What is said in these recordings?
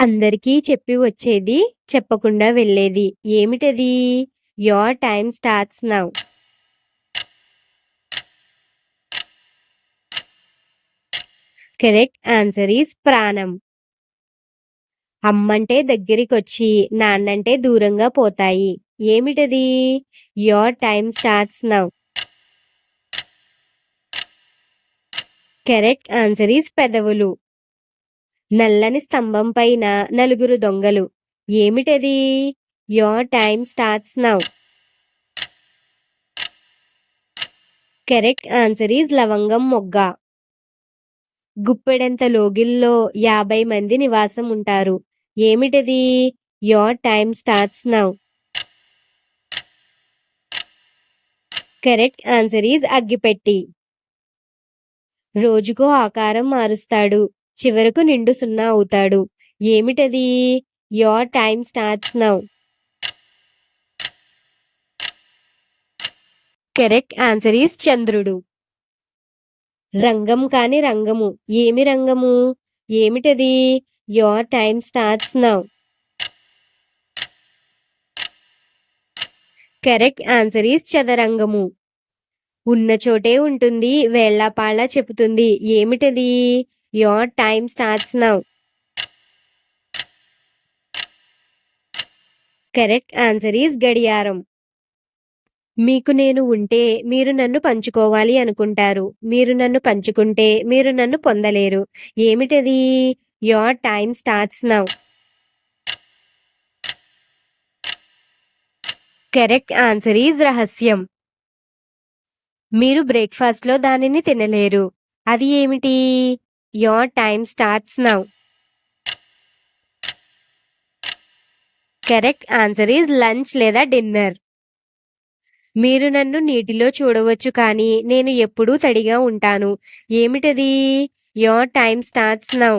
అందరికీ చెప్పి వచ్చేది, చెప్పకుండా వెళ్ళేది. ఏమిటది? Your time starts now. Correct answer is ప్రాణం. అమ్మంటే దగ్గరికొచ్చి, నాన్నంటే దూరంగా పోతాయి. ఏమిటది? Your time starts now. Correct answer is పెదవులు. నల్లని స్తంభం పైన నలుగురు దొంగలు. ఏమిటది? Your time starts now. Correct answer is లవంగం మొగ్గ. గుప్పెడంత లోగిల్లో 50 మంది నివాసం ఉంటారు. ఏమిటది? Your time starts now. Correct answer is అగ్గిపెట్టి. రోజుకో ఆకారం మారుస్తాడు, చివరకు నిండు సున్నా అవుతాడు. ఏమిటది? Your time starts now. Correct answer is చంద్రుడు. రంగం కాని రంగము. ఏమి రంగము? ఏమిటది? Your time starts now. Correct answer is చదరంగము. ఉన్న చోటే ఉంటుంది, వేళ్లాపాళ్ళ చెబుతుంది. ఏమిటది? Your time starts now. Correct answer is గడియారం. మీకు నేను ఉంటే మీరు నన్ను పంచుకోవాలి అనుకుంటారు, మీరు నన్ను పంచుకుంటే మీరు నన్ను పొందలేరు. ఏమిటది? Your time starts now. Correct answer is రహస్యం. మీరు బ్రేక్ఫాస్ట్లో దానిని తినలేరు. అది ఏమిటి? Your time starts now. Correct answer is lunch లేదా డిన్నర్. మీరు నన్ను నీటిలో చూడవచ్చు కానీ నేను ఎప్పుడూ తడిగా ఉంటాను. ఏమిటది? Your time starts now.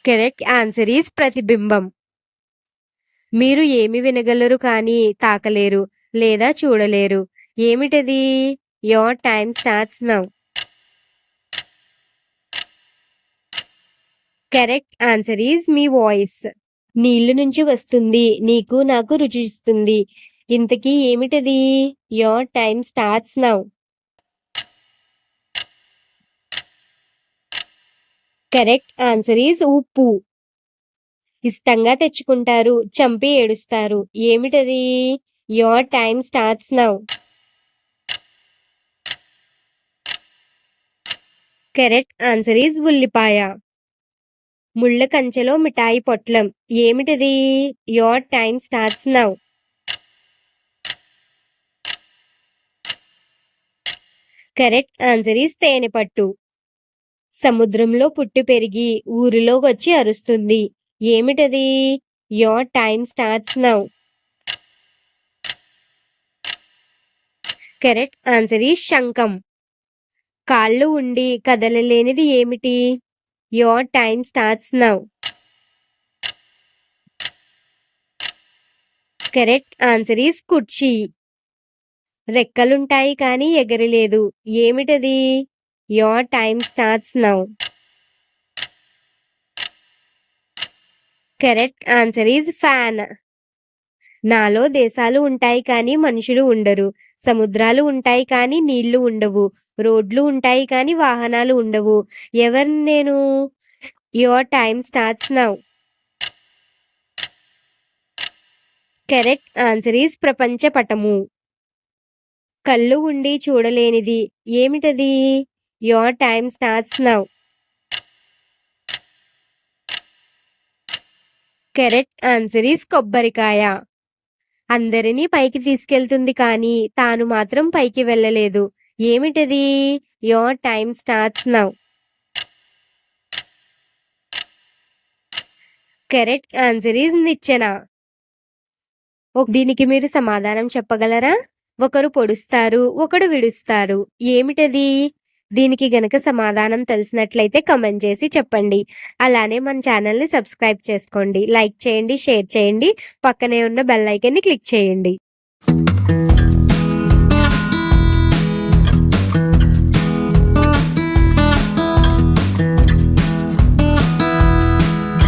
Correct answer is ప్రతిబింబం. మీరు ఏమి వినగలరు కానీ తాకలేరు లేదా చూడలేరు. ఏమిటది? Your time starts now. Correct answer is me voice. నీళ్లు నుంచి వస్తుంది, నీకు నాకు రుచిస్తుంది. ఇంతకీ ఏమిటది? Your time starts now. Correct answer is ఉప్పు. ఇష్టంగా తెచ్చుకుంటారు, చంపి ఏడుస్తారు. ఏమిటది? Your time starts now. Correct answer is ఉల్లిపాయ. ముళ్ళ కంచెలో మిఠాయి పొట్లం. ఏమిటది? Your time starts now. Correct answer is తేనెపట్టు. సముద్రంలో పుట్టి పెరిగి ఊరిలో వచ్చి అరుస్తుంది. ఏమిటది? Your time starts now. Correct answer is శంఖం. కాళ్ళు ఉండి కదలలేనిది ఏమిటి? Your time starts now. Correct answer is కుర్చీ. రెక్కలుంటాయి కానీ ఎగరలేదు. ఏమిటది? Your time starts now. Correct answer is fan. నాలో దేశాలు ఉంటాయి కానీ మనుషులు ఉండరు, సముద్రాలు ఉంటాయి కానీ నీళ్లు ఉండవు, రోడ్లు ఉంటాయి కానీ వాహనాలు ఉండవు. ఎవరు నేను? Your time starts now. Correct answer is ప్రపంచ పటము. కళ్ళు ఉండి చూడలేనిది ఏమిటది? Your time starts now. Correct answer is కొబ్బరికాయ. అందరినీ పైకి తీసుకెళ్తుంది కానీ తాను మాత్రం పైకి వెళ్ళలేదు. ఏమిటది? Your time starts now. Correct answer is నిచ్చెన. దీనికి మీరు సమాధానం చెప్పగలరా? ఒకరు పొడుస్తారు, ఒకడు విడుస్తారు. ఏమిటది? దీనికి గనక సమాధానం తెలిసినట్లయితే కమెంట్ చేసి చెప్పండి. అలానే మన ఛానల్ని సబ్స్క్రైబ్ చేసుకోండి, లైక్ చేయండి, షేర్ చేయండి, పక్కనే ఉన్న బెల్ ఐకాన్ని క్లిక్ చేయండి.